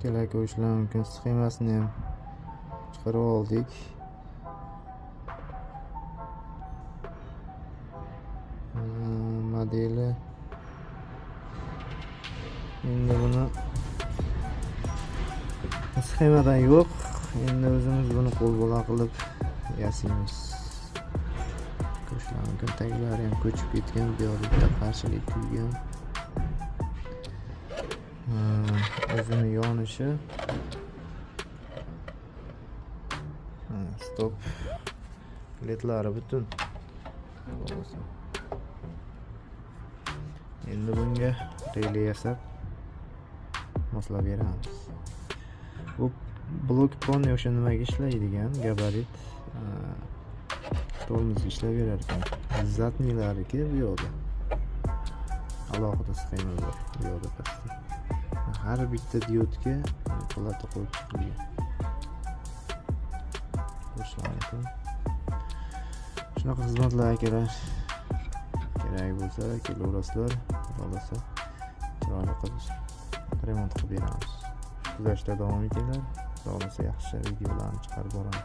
Kelar qo'yishlar mumkin. Sxemasini ham chiqarib oldik. Modeli endi buni sxemadan yo'q. Endi o'zimiz buni qo'l bola qilib yasaymiz. Qo'shlar mumkin. Taglari ham ko'chib ketgan, bu yoqda qarshilik kuygan. O'zini yonishi. Stop. Ledlari butun. Endi bunga relay yasab moslab beramiz. Bu blok pon o'sha nimaga ishlaydigan gabarit tormoz ishlab berar ekan. Zatnilariki bu yoqda. Alohida sxema bor bu yoqda pastda. Har bitta diodga plata qo'yib chiqilgan. Shunaqa xizmatlar kerak bo'lsa kelaverasizlar, xohlasa chiroyli qilib remont qilib beramiz. Kuzatishda davom etinglar. Xohlasa yaxshi videolarni chiqarib boramiz.